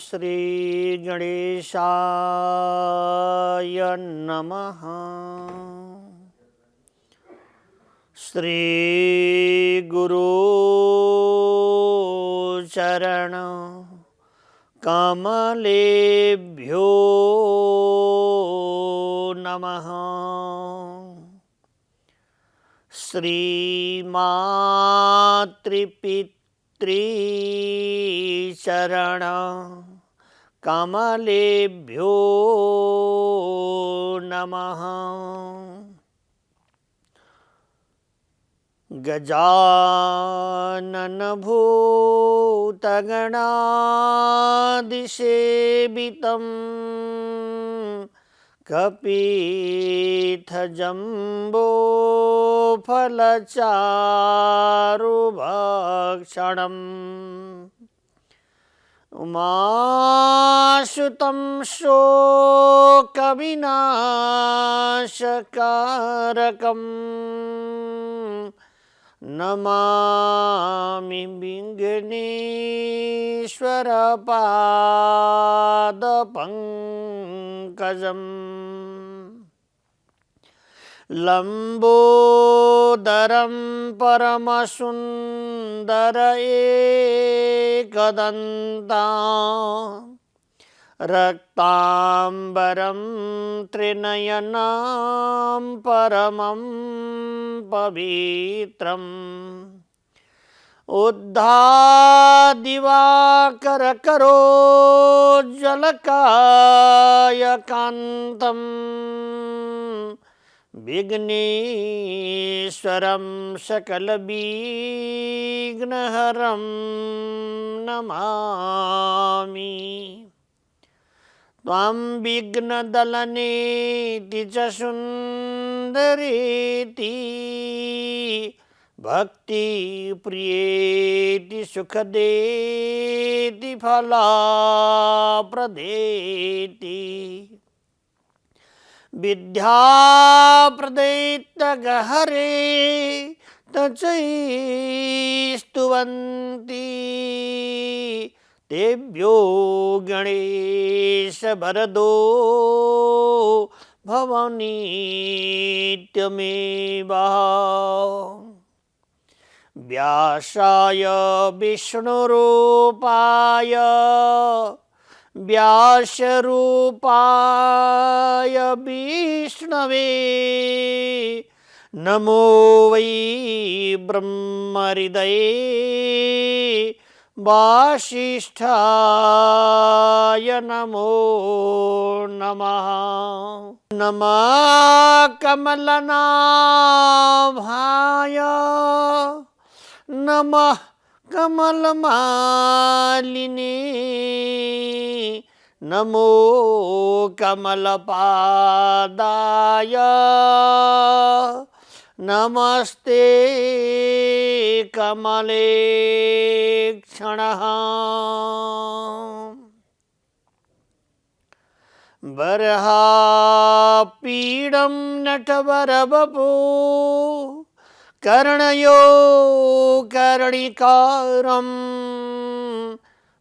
श्री गणेशाय नमः। श्री गुरु चरण कमलेभ्यो नमः। श्रीमातृपितृचरण कमलेभ्यो नमः। गजानन भूतगणादिसेवितं कपित्थजम्बो फलचारुभक्षणम् उमासुतं शोकविनाशकारकम् नमामि विघ्नेश्वरपादपङ्कजम्। लम्बोदरं परमसुन्दर एकदन्तं रक्ताम्बरं त्रिनयनं परमं पवित्रम् उद्धादिवाकरकरोज्ज्वलकायकान्तं विघ्नेश्वरं सकलविघ्नहरं नमामि। त्वां विघ्नदलनेति च सुन्दरेति भक्तिप्रियेति सुखदेति फलप्रदेति विद्याप्रदेत्तगहरे तचैस्तुवन्ति तेभ्यो गणेश वरदो भवनीत्यमेवा। व्यासाय विष्णुरूपाय व्यासरूपाय विष्णवे नमो वै ब्रह्महृदये वासिष्ठाय नमो नमः। नमः कमलनाभाय नमः कमलमालिने नमो कमलपादाय नमस्ते कमलेक्षणः। वरहापीडं नटवरवपु कर्णयो कर्णिकारं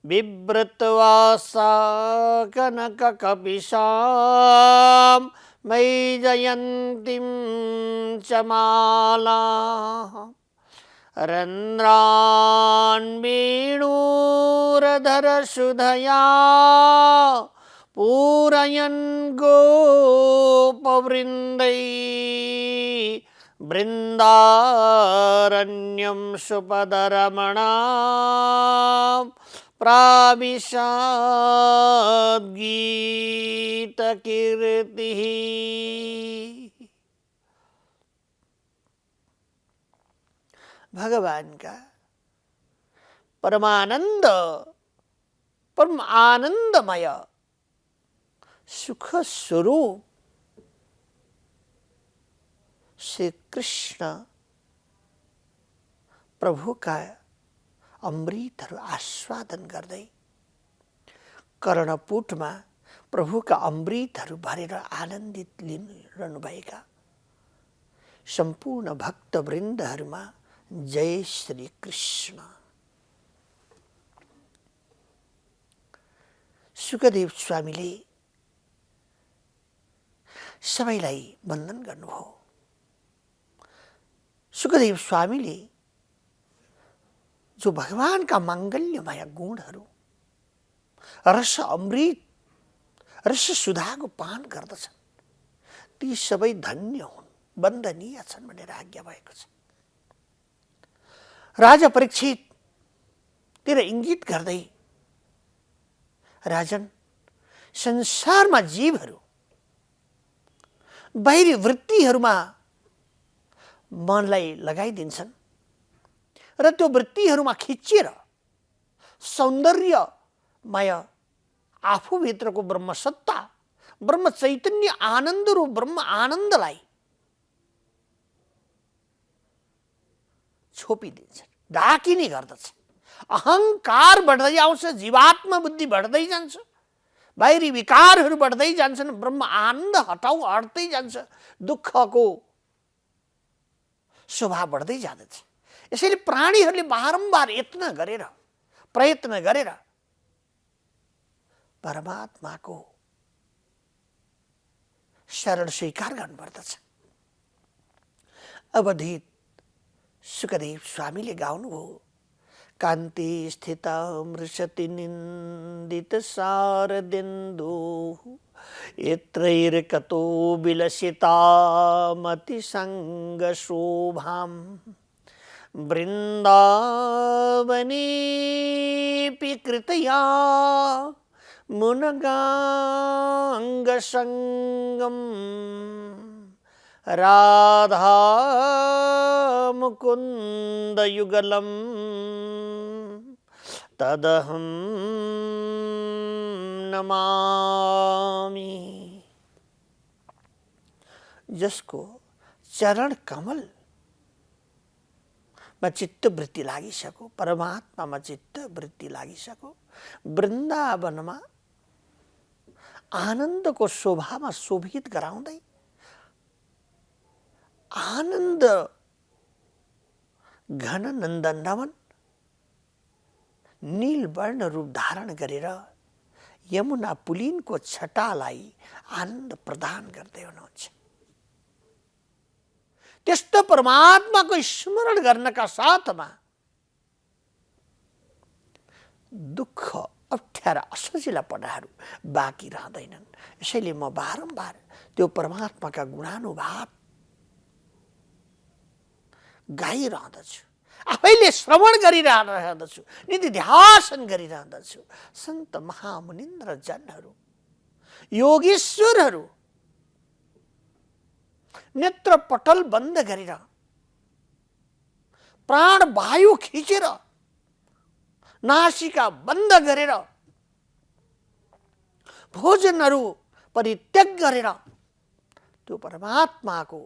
बिभ्रत्वासा कनककपिशां वैजयन्तीं च माला रन्ध्रान् वेणुरधरसुधया पूरयन् गोपवृन्दै बृन्दारण्यं सुपदरमणा प्राविशद्गीतकीर्तिः। भगवान का परमानंद परम आनंदमय सुख स्वरूप श्री कृष्ण प्रभु का अमृतहरु आस्वादन गर्दै कर्णपुटमा प्रभुका अमृतहरु भरेर आनन्दित लिनुभएका सम्पूर्ण भक्तवृन्दहरुमा जय श्री कृष्ण। सुखदेव स्वामीले सबैलाई वन्दन गर्नुभयो। सुखदेव स्वामीले जो भगवानका माङ्गल्यमय गुणहरू रस अमृत रस सुधाको पान गर्दछन् ती सबै धन्य हुन्, वन्दनीय छन् भनेर आज्ञा भएको छ। राजा परीक्षित तिर इङ्गित गर्दै, राजन, संसारमा जीवहरू बाहिरी वृत्तिहरूमा मनलाई लगाइदिन्छन् र त्यो वृत्तिहरूमा खिचिएर सौन्दर्यमय आफूभित्रको ब्रह्मसत्ता, ब्रह्म चैतन्य आनन्द रूप ब्रह्म आनन्दलाई छोपिदिन्छन्, ढाकिने गर्दछ। अहङ्कार बढ्दै आउँछ, जीवात्मा बुद्धि बढ्दै जान्छ, बाहिरी विकारहरू बढ्दै जान्छन्, ब्रह्म आनन्द हट्दै जान्छ, दुःखको स्वभाव बढ्दै जाँदछ। यसैले प्राणीहरूले बारम्बार प्रयत्न गरेर परमात्माको शरण स्वीकार गर्नुपर्दछ। अवधित सुखदेव स्वामीले गाउनुभयो, कान्ति स्थित मृषति निन्दित शारदेन्दु यत्रैर्कतो विलसितामति संग शोभाम वृन्दावनेऽपि कृतया मुनगांग संगम राधा मुकुंद युगलम तदहं नमामि। जसको चरण कमल में चित्त वृत्ति लागिसक्यो, परमात्मामा चित्त वृत्ति लागिसक्यो, वृन्दावनमा आनन्दको शोभामा शोभित गराउँदै आनन्द घन नन्दनवन नीलवर्ण रूप धारण गरेर यमुना पुलिनको छटालाई आनन्द प्रदान गर्दै हुनुहुन्छ। त्यस्तो परमात्माको स्मरण गर्नका साथमा दुःख, अप्ठ्यारा, असजिलापनाहरू बाँकी रहँदैनन्। यसैले म बारम्बार त्यो परमात्माका गुणानुभाव गाइरहँदछु, आफैले श्रवण गरिरहँदछु, निधिध्यासन गरिरहँदछु। सन्त महामुनिन्द्र जनहरू, योगेश्वरहरू नेत्र पटल बन्द गरेर प्राण वायु खिचेर नासिका बन्द गरेर भोजनहरू परित्याग गरेर त्यो परमात्माको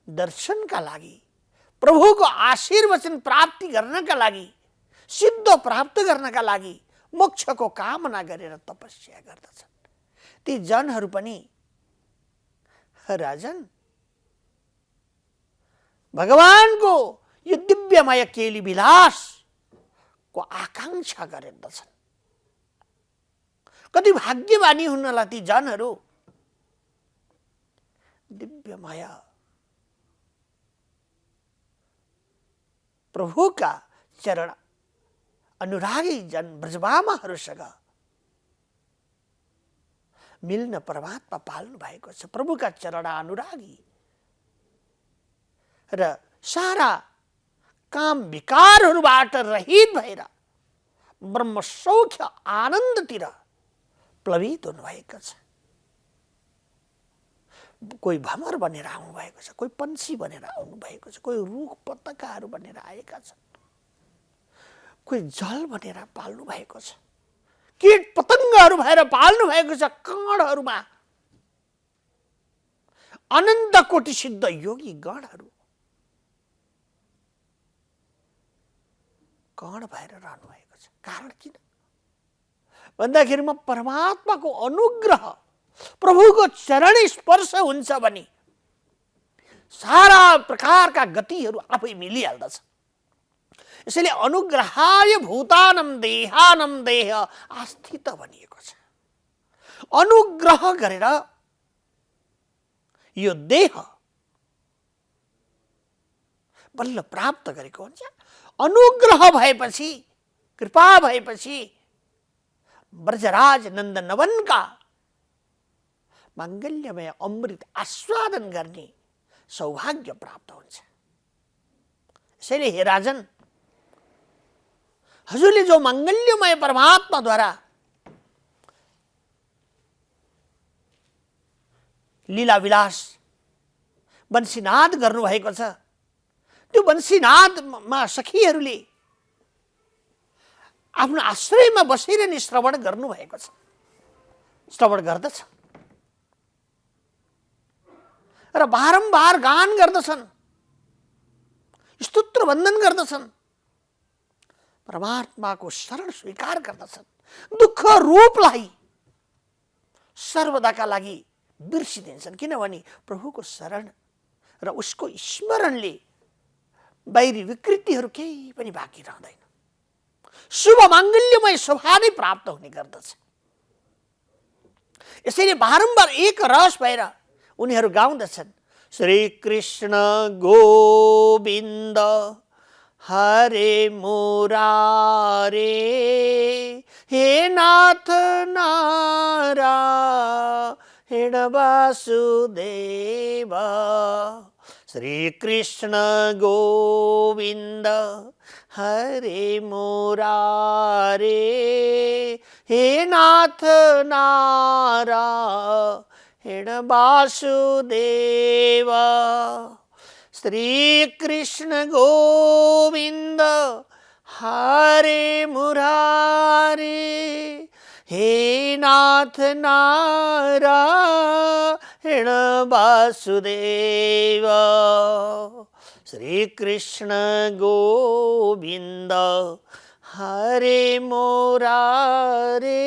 दर्शनका लागि, प्रभुको आशीर्वचन प्राप्ति गर्नका लागि, सिद्ध प्राप्त गर्नका लागि मोक्षको कामना गरेर तपस्या गर्दछन्। ती जनहरू पनि राजन भगवानको यो दिव्यमय केली विलासको आकांक्षा गरिन्दछन्। कति भाग्यवानी हुनला ती जनहरू दिव्यमय प्रभुका चरण अनुरागी जन ब्रजमामाहरूसँग मिल्न परमात्मा पाल्नु भएको छ। प्रभुका चरण अनुरागी र सारा काम विकारहरूबाट रहित भएर ब्रह्म सौख्य आनन्दतिर प्लवित हुनुभएको छ। कोही भमर बनेर आउनु भएको छ, कोही पंक्षी बनेर आउनु भएको छ, कोही रुख पत्तकाहरू बनेर आएका छन्, कोही जल बनेर पाल्नु भएको छ, कीट पतङ्गहरू भएर पाल्नु भएको छ। कणहरूमा अनन्त कोटि सिद्ध योगी गणहरू कण भएर रहनु भएको छ। कारण किन भन्दाखेरिमा परमात्माको अनुग्रह, प्रभुको चरण स्पर्श हुन्छ भने सारा प्रकारका गतिहरू आफै मिलिहाल्दछ। यसैले अनुग्रहाय भूतानम देहानम देह आस्थित भनिएको छ। अनुग्रह गरेर यो देह बल्ल प्राप्त गरेको हुन्छ। अनुग्रह भएपछि, कृपा भएपछि ब्रजराज नन्दनवनका माङ्गल्यमय अमृत आस्वादन गर्ने सौभाग्य प्राप्त हुन्छ। यसैले हे राजन, हजुरले जो माङ्गल्यमय परमात्माद्वारा लीला विलास वंशीनाद गर्नुभएको छ, त्यो वंशीनादमा सखीहरूले आफ्नो आश्रयमा बसेर नि श्रवण गर्नुभएको छ, श्रवण गर्दछ र बारम्बार गान गर्दछन्, स्तोत्र वन्दन गर्दछन्, परमात्माको शरण स्वीकार गर्दछन्, दुःख रूपलाई सर्वदाका लागि बिर्सिदिन्छन्। किनभने प्रभुको शरण र उसको स्मरणले बाहिरी विकृतिहरू केही पनि बाँकी रहँदैन। शुभ माङ्गल्यमय शोभा नै प्राप्त हुने गर्दछ। यसैले बारम्बार एक रस भएर उनीहरू गाउँदछन्, श्री कृष्ण गोविन्द हरे मुरारे हे नाथ नारायण वासुदेव। श्री कृष्ण गोविन्द हरे मुरारे हे नाथ नारायण वासुदेव। श्री कृष्ण गोविन्द हरे मुरारे हे नाथ नारायण वासुदेव। श्री कृष्ण गोविन्द हरे मुरारे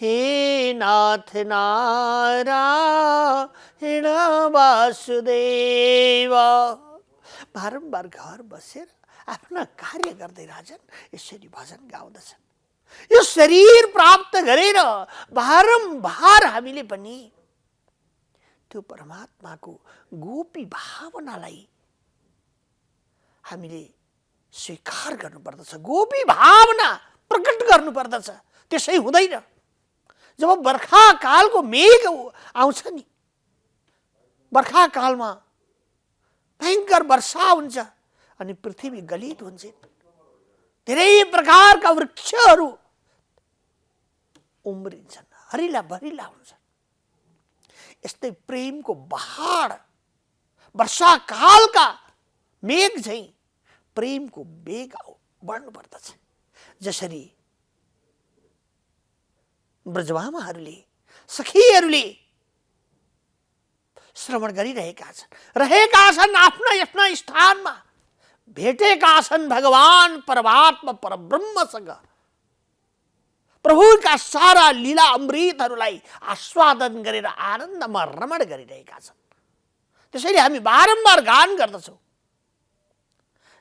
हे नाथ नारायण वासुदेव। बारम्बार घर बसेर आफ्ना कार्य गर्दै राजन यसरी भजन गाउँदछन्। यो शरीर प्राप्त गरेर बारम्बार हामीले पनि त्यो परमात्माको गोपी भावनालाई हामीले स्वीकार गर्नुपर्दछ, गोपी भावना प्रकट गर्नुपर्दछ। त्यसै हुँदैन। जब बर्खा कालको मेघ आउँछ नि, बर्खा कालमा भयङ्कर वर्षा हुन्छ अनि पृथ्वी गलित हुन्छ, धेरै प्रकारका वृक्षहरू उम्रिन्छन्, हरिला भरिला हुन्छन्। यस्तै प्रेमको बहाड वर्षा कालका मेघ झैं प्रेमको वेग बढ्नुपर्दछ। जसरी ब्रजमामाहरूले सखीहरूले श्रवण गरिरहेका छन्, रहेका छन् आफ्ना आफ्ना स्थानमा, भेटेका छन् भगवान परमात्मा परब्रह्मसँग, प्रभुका सारा लीला अमृतहरूलाई आस्वादन गरेर आनन्दमा रमण गरिरहेका छन्। त्यसैले हामी बारम्बार गान गर्दछौँ,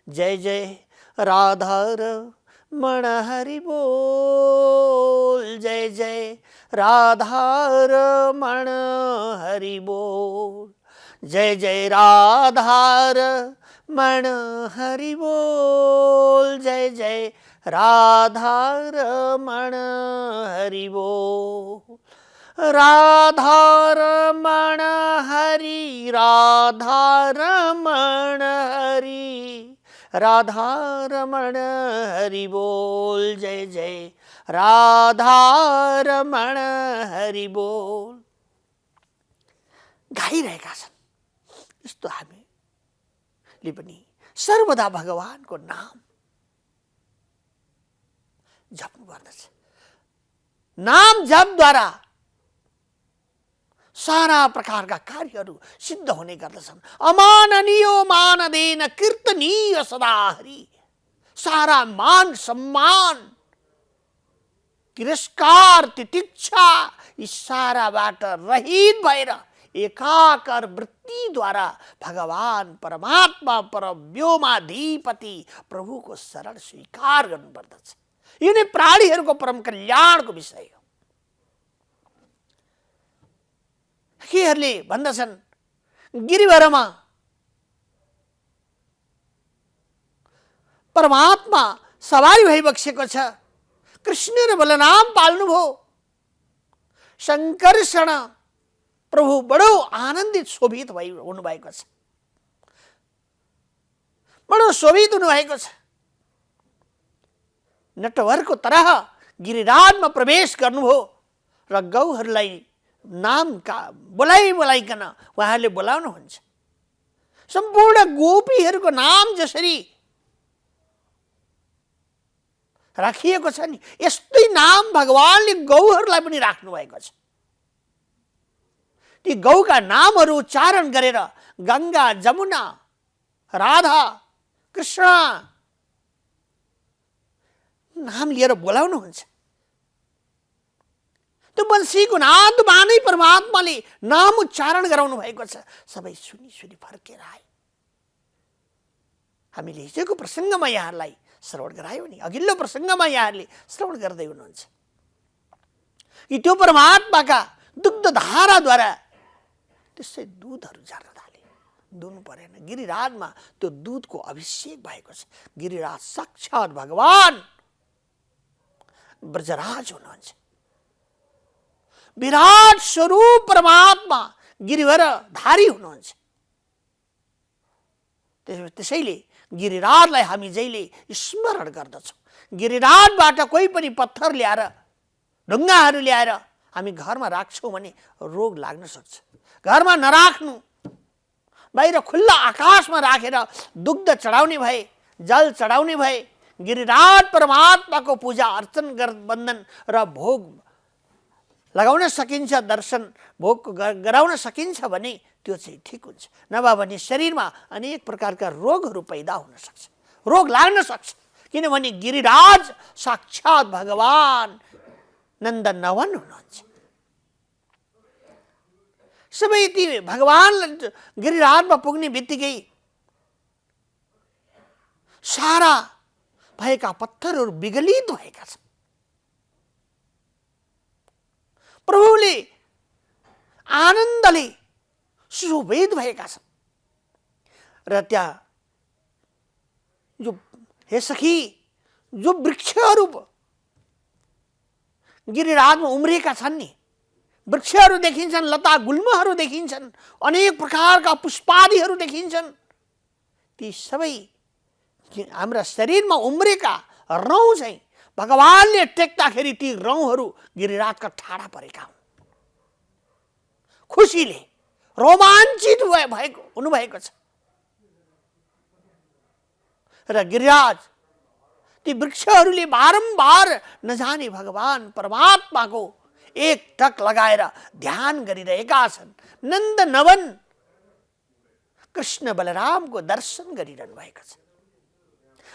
जय जय राधा रमण हरि बोल, जय जय राधा रमण हरि बोल, जय जय राधा रमण हरि बोल, जय जय राधा रमण हरि बोल। राधा रमण हरि, राधा रमण हरि, राधा रमण हरि बोल, जय जय राधा रमण हरि बोल। गाइरहेका छन्। यस्तो हामीले पनि सर्वदा भगवानको नाम जप्नु पर्दछ। नाम जपद्वारा सारा प्रकारका कार्यहरू सिद्ध हुने गर्दछन्। अमाननीयो मानदेन कीर्तनीय सदा हरि। सारा मान सम्मान, तिरस्कार, तितिक्षा यी साराबाट रहित भएर एकाकार वृत्तिद्वारा भगवान परमात्मा परव्योमाधिपति प्रभुको शरण स्वीकार गर्नुपर्दछ। यो नै प्राणीहरूको परम कल्याणको विषय हो। केहरूले भन्दछन् गिरिभरमा परमात्मा सवारी भइबक्सेको छ, कृष्ण र बलराम पाल्नुभयो, शङ्करसँग प्रभु बडो आनन्दित शोभित हुनुभएको छ, बडो शोभित हुनुभएको छ। नटवरको तरह गिरिराजमा प्रवेश गर्नुभयो र गौहरूलाई नामका बोलाइकन उहाँहरूले बोलाउनुहुन्छ। सम्पूर्ण गोपीहरूको नाम जसरी राखिएको छ नि, यस्तै नाम भगवानले गौहरूलाई पनि राख्नु भएको छ। ती गौका नामहरू उच्चारण गरेर गङ्गा, जमुना, राधा, कृष्ण नाम लिएर बोलाउनुहुन्छ। त्यो वंशीको नादमा नै परमात्माले नाम उच्चारण गराउनु भएको छ। सबै सुनी फर्केर आए। हामीले हिजोको प्रसङ्गमा यहाँलाई श्रवण गरायो नि, अघिल्लो प्रसङ्गमा यहाँहरूले श्रवण गर्दै हुनुहुन्छ कि त्यो परमात्माका दुग्ध धाराद्वारा त्यसै दुधहरू झर्न थाले। दुनु परेन, गिरिराजमा त्यो दुधको अभिषेक भएको छ। गिरिराज साक्षात् भगवान ब्रजराज हुनुहुन्छ। विराट स्वरूप परमात्मा गिरिवर धारी हुनुहुन्छ। त्यसैले गिरिराजलाई हामी जहिले स्मरण गर्दछौँ। गिरिराजबाट कोही पनि पत्थर ल्याएर, ढुङ्गाहरू ल्याएर हामी घरमा राख्छौँ भने रोग लाग्न सक्छ। घरमा नराख्नु, बाहिर खुल्ला आकाशमा राखेर दुग्ध चढाउने भए, जल चढाउने भए, गिरिराज परमात्माको पूजा अर्चन बन्धन र भोग लगाउन सकिन्छ, दर्शन भोग गराउन सकिन्छ भने त्यो चाहिँ ठिक हुन्छ। नभए भने शरीरमा अनेक प्रकारका रोगहरू पैदा हुन सक्छ, रोग लाग्न सक्छ। किनभने गिरिराज साक्षात् भगवान नन्दनवन हुनुहुन्छ। सबै ती भगवान गिरिराजमा पुग्ने बित्तिकै सारा भएका पत्थरहरू विगलित भएका छन्। प्रभुले आनन्दले सुशोभित भएका छन् र त्यहाँ जो हे सखी जो वृक्षहरू गिरिराजमा उम्रिएका छन् नि, वृक्षहरू देखिन्छन्, लता गुल्महरू देखिन्छन्, अनेक प्रकारका पुष्पादिहरू देखिन्छन्। ती सबै हाम्रा शरीरमा उम्रेका रौँ चाहिँ भगवानले टेक्दाखेरि ती रौँहरू गिरिराजका ठाडा परेका हुन्। खुसीले रोमाञ्चित हुनुभएको छ र गिरिराज ती वृक्षहरूले बारम्बार नजाने भगवान परमात्माको एक टक लगाएर ध्यान गरिरहेका छन्। नन्द नवन कृष्ण बलरामको दर्शन गरिरहनु भएको छ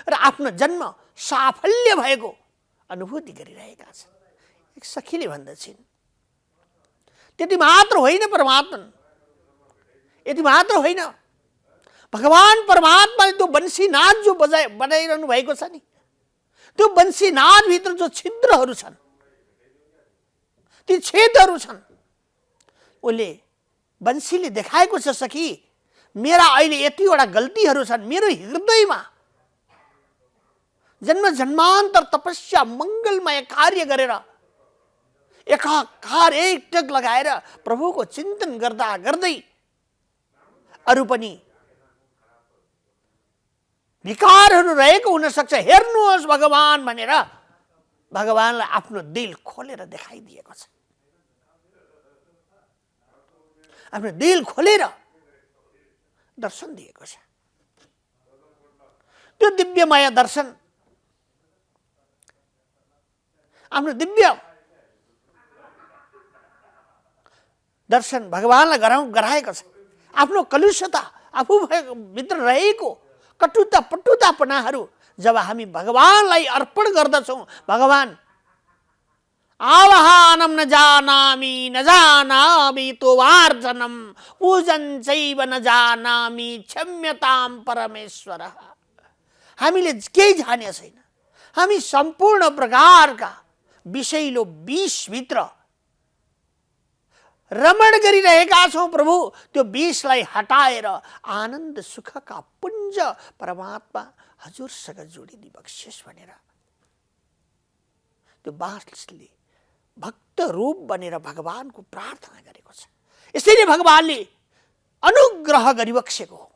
र आफ्नो जन्म साफल्य भएको अनुभूति गरिरहेका छन्। एक सखीले भन्दछिन्, त्यति मात्र होइन परमात्मा, यति मात्र होइन, भगवान परमात्माले त्यो वंशीनाद जो बनाइरहनु भएको छ नि, त्यो वंशीनादभित्र जो छिद्रहरू छन्, ती छेदहरू छन्, उसले वंशीले देखाएको छ सखी, मेरा अहिले यतिवटा गल्तीहरू छन्। मेरो हृदयमा जन्म जन्मान्तर तपस्या मङ्गलमय कार्य गरेर एकाकार एक टक लगाएर प्रभुको चिन्तन गर्दा गर्दै अरू पनि विकारहरू रहेको हुन सक्छ। हेर्नुहोस् भगवान भनेर भगवानलाई आफ्नो दिल खोलेर देखाइदिएको छ। आफ्नो दिल खोलेर दर्शन दिएको छ। त्यो दिव्यमय दर्शन, आफ्नो दिव्य दर्शन भगवानलाई गराएको छ। आफ्नो कलुषता, आफू भित्र रहेको कटुता पटुतापनाहरू जब हामी भगवानलाई अर्पण गर्दछौँ, भगवान आवाहनम न जानामि न जानामि तोवार्जनम पूजन चैव न जानामि क्षम्यताम परमेश्वर। हामीले केही जाने छैन, हामी सम्पूर्ण प्रकारका विषैलो विषभित्र रमण गरिरहेका छौं प्रभु। त्यो विषलाई हटाएर आनन्द सुखका पुञ्ज परमात्मा हजुरसँग जोडिदी बक्सियोस् भनेर त्यो बाँसले भक्त रूप बनेर भगवानको प्रार्थना गरेको छ। यसैले भगवानले अनुग्रह गरिबक्सेको हो।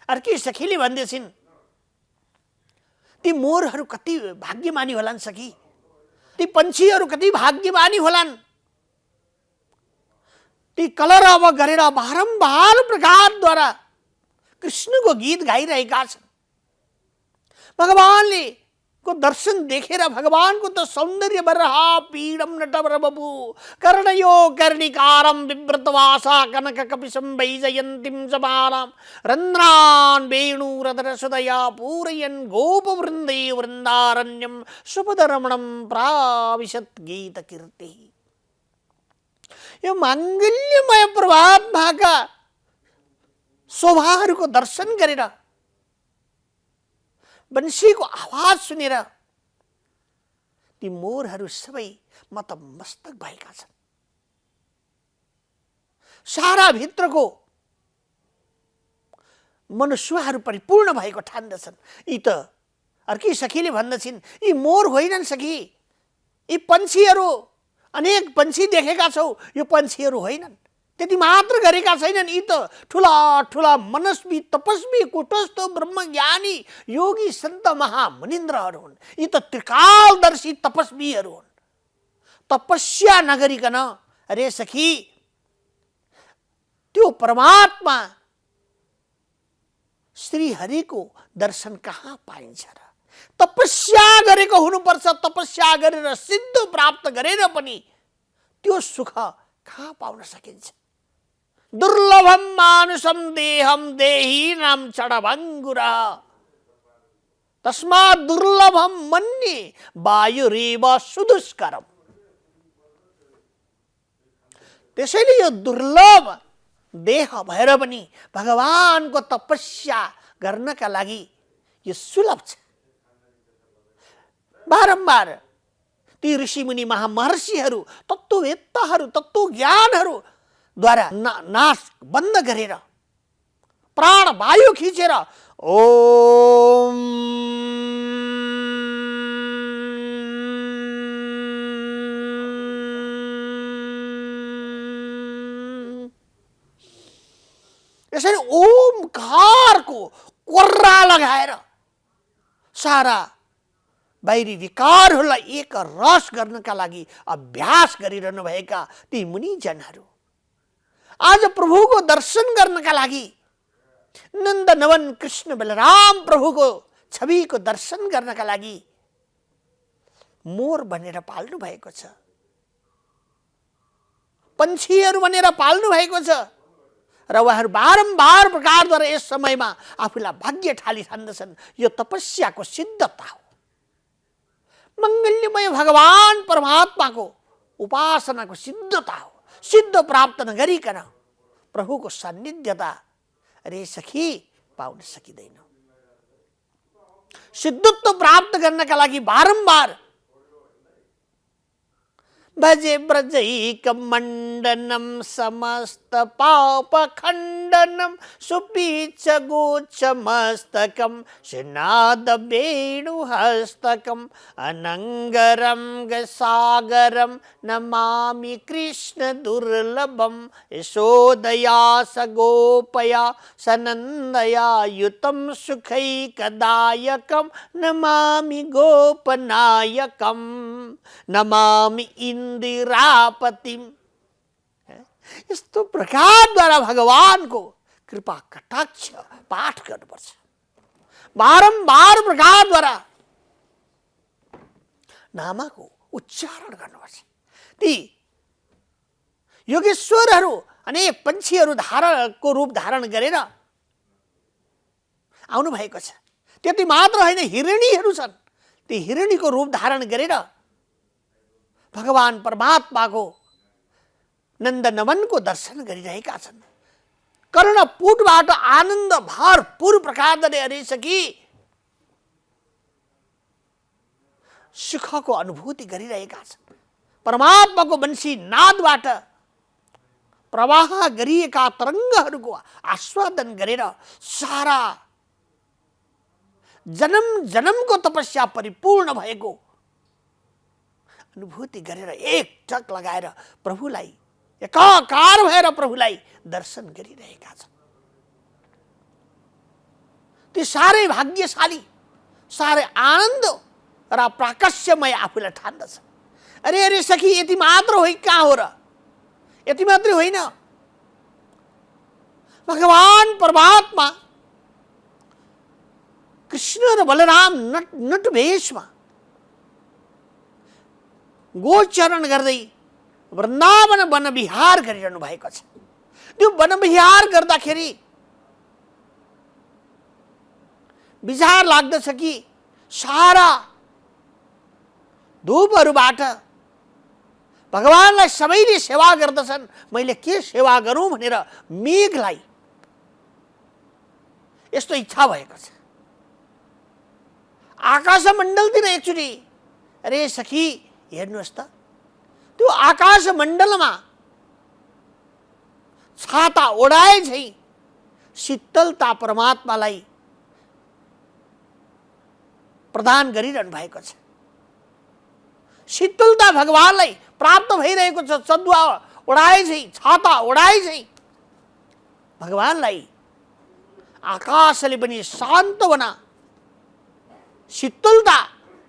अर्की सखीले भन्दैछिन्, ती मोरहरू कति भाग्यमानी होलान् सखी, ती पन्छीहरू कति भाग्यमानी होलान्, ती कलरव गरेर बारम्बार प्रकारद्वारा कृष्णको गीत गाइरहेका छन्। भगवानले को दर्शन देखेर भगवानको त सौन्दर्य बरहा पीडम नटवर बबु कर्णयो कर्णिकारम विव्रतवासा कनक कपिशं वैजयन्तीं समानां रन्ध्रान् वेणुरदर सुदया पूरयन् गोपवृन्दे वृन्दारण्यं सुपदरमणं प्राविशत् गीतकीर्तिः। यो माङ्गल्यमय परमात्माका शोभाहरूको दर्शन गरेर बंशीको आवाज सुनेर ती मोरहरू सबै मतमस्तक भएका छन्। सारा भित्रको मनुष्यहरू परिपूर्ण भएको ठान्दछन्। यी त अर्की सखीले भन्दछिन्, यी मोर होइनन् सखी, यी पन्छीहरू अनेक पन्छी देखेका छौ, यो पन्छीहरू होइनन्। त्यति मात्र गरेका छैनन्, यी त ठुला ठुला मनस्वी तपस्वी कुटस्थ ब्रह्मज्ञानी योगी सन्त महामुनिन्द्रहरू हुन्। यी त त्रिकालदर्शी तपस्वीहरू हुन्। तपस्या नगरिकन अरे सखी त्यो परमात्मा श्रीहरिको दर्शन कहाँ पाइन्छ र? तपस्या गरेको हुनुपर्छ। तपस्या गरेर सिद्ध प्राप्त गरेर पनि त्यो सुख कहाँ पाउन सकिन्छ? दुर्लभम मानुषम देहम देहीनां चढभङ्गुरा तस्मात् दुर्लभम मन्ये वायुरेव सुदुष्करम। त्यसैले यो दुर्लभ देह भएर पनि भगवानको तपस्या गर्नका लागि यो सुलभ छ। बारम्बार ती ऋषिमुनि महामहर्षिहरू तत्त्ववेत्ताहरू तत्त्वज्ञानहरू द्वारा नाश बन्द गरेर प्राण वायु खिचेर ओम यसरी ओमकारको कोर्रा लगाएर सारा बाहिरी विकारहरूलाई एक रस गर्नका लागि अभ्यास गरिरहनु भएका ती मुनिजनहरू आज प्रभुको दर्शन गर्नका लागि नन्द नवन कृष्ण बलराम प्रभुको छविको दर्शन गर्नका लागि मोर बनेर पाल्नु भएको छ, पन्छीहरू बनेर पाल्नु भएको छ र उहाँहरू बारम्बार प्रकारद्वारा यस समयमा आफूलाई भाग्य ठाली ठान्दछन्। यो तपस्याको सिद्धता हो। मङ्गल्यमय भगवान परमात्माको उपासनाको सिद्धता हो। सिद्ध प्राप्त नगरिकन प्रभुको सान्निध्यता अरे सखी पाउन सकिँदैन। सिद्धत्व प्राप्त गर्नका लागि बारम्बार भजे ब्रजैक मण्डनम समस्त पाप खण्डनम सुपीच गोच मस्तकम श्रीनाद वेणु हस्तकम अनंगरम सागरम नमामि कृष्ण दुर्लभम यशोदया सगोपया सनंदया युतम सुखैकदायकम नमामि गोपनायकम नमामि इंदिरापतिम। यस्तो प्रकारद्वारा भगवानको कृपा कटाक्ष पाठ गर्नुपर्छ। बारम्बार प्रकारद्वारा नामको उच्चारण गर्नुपर्छ। ती योगेश्वरहरू अनेक पन्छीहरू धारणको रूप धारण गरेर आउनु भएको छ। त्यति मात्र होइन, हिरणीहरू छन्। ती हिरणीको रूप धारण गरेर भगवान परमात्माको नन्दनवनको दर्शन गरिरहेका छन्। कर्णपुटबाट आनन्द भरपूर प्रकारले अरे सखी सुखको अनुभूति गरिरहेका छन्। परमात्माको वंशी नादबाट प्रवाह गरिएका तरङ्गहरूको आस्वादन गरेर सारा जन्म जन्मको तपस्या परिपूर्ण भएको अनुभूति गरेर एकटक लगाएर प्रभुलाई एकाकार भएर प्रभुलाई दर्शन गरिरहेका छन्। ती साह्रै भाग्यशाली, साह्रै आनन्द र प्राकस्यमय आफूलाई ठान्दछ। अरे अरे सखी, यति मात्र होइ कहाँ हो र? यति मात्रै होइन, भगवान परमात्मा कृष्ण र बलराम नटवेशमा गोचरण गर्दै वृन्दावन वनविहार गरिरहनु भएको छ। त्यो वनविहार गर्दाखेरि विचार लाग्दछ कि सारा धूपहरूबाट भगवानलाई सबैले सेवा गर्दछन्, मैले के सेवा गरौँ भनेर मेघलाई यस्तो इच्छा भएको छ। आकाशमण्डलतिर एकचोटि अरे सखी हेर्नुहोस् त, त्यो आकाशमण्डलमा छाता ओढाए झै शीतलता परमात्मालाई प्रदान गरिरहनु भएको छ। शीतलता भगवानलाई प्राप्त भइरहेको छ। चन्दुवा ओढाए झै, छाता ओढाए झै भगवानलाई आकाशले पनि सान्त्वना शीतलता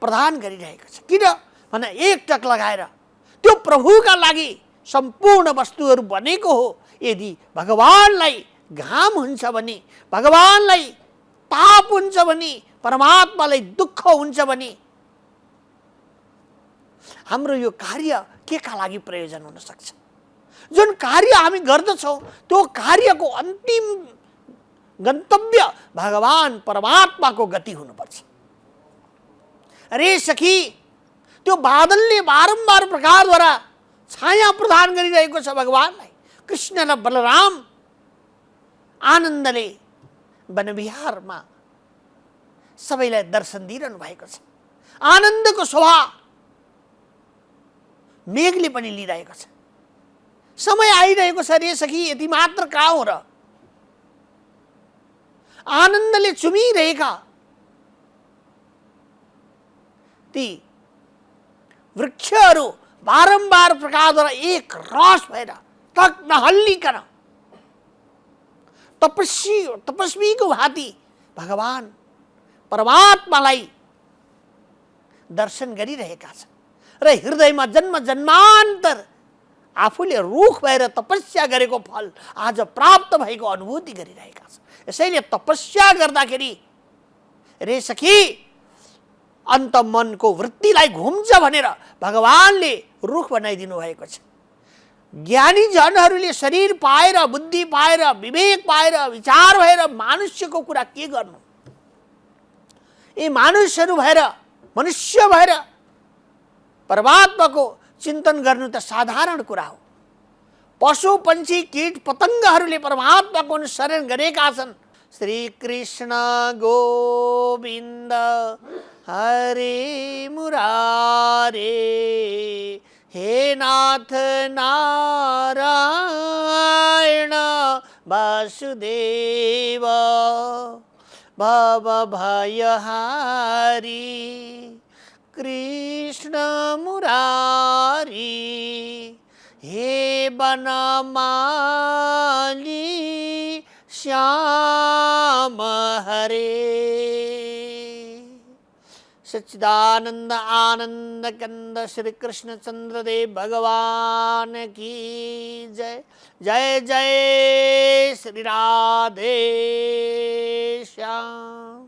प्रदान गरिरहेको छ। किन भने एकटक लगाएर त्यो प्रभुका लागि सम्पूर्ण वस्तुहरू बनेको हो। यदि भगवानलाई घाम हुन्छ भने, भगवानलाई ताप हुन्छ भने, परमात्मालाई दुःख हुन्छ भने हाम्रो यो कार्य के का लागि प्रयोजन हुन सक्छ? जुन कार्य हामी गर्दछौँ त्यो कार्यको अन्तिम गन्तव्य भगवान परमात्माको गति हुनुपर्छ। अरे सखी, त्यो बादलले बारम्बार प्रकारद्वारा छाया प्रदान गरिरहेको छ भगवानलाई। कृष्ण र बलराम आनन्दले वनविहारमा सबैलाई दर्शन दिइरहनु भएको छ। आनन्दको शोभा मेघले पनि लिइरहेको छ। समय आइरहेको छ रे सखी, यति मात्र कहाँ हो र? आनन्दले चुमिरहेका ती वृक्षहरू बारम्बार प्रकारद्वारा एक रस भएर तक नहल्लिकन तपस्वीको भाँति भगवान परमात्मालाई दर्शन गरिरहेका छन् र हृदयमा जन्म जन्मान्तर आफूले रुख भएर तपस्या गरेको फल आज प्राप्त भएको अनुभूति गरिरहेका छन्। यसैले तपस्या गर्दाखेरि रे सखी अन्त मनको वृत्तिलाई घुम्छ भनेर भगवानले रुख बनाइदिनु भएको छ। ज्ञानी जनहरूले शरीर पाएर, बुद्धि पाएर, विवेक पाएर, विचार भएर मनुष्यको कुरा के गर्नु? यी मानुषहरू भएर, मनुष्य भएर परमात्माको चिन्तन गर्नु त साधारण कुरा हो। पशु पंक्षी कीट पतङ्गहरूले परमात्माको अनुसरण गरेका छन्। श्री कृष्ण गोविन्द हरे मुरारे, हे नाथ नारायण वासुदेव, भवभयहारी कृष्ण मुरारी, हे बनमाली श्याम हरे। सच्चिदानंद आनंद कंद श्री कृष्ण चंद्रदेव भगवान की जय। जय जय श्री राधे श्याम।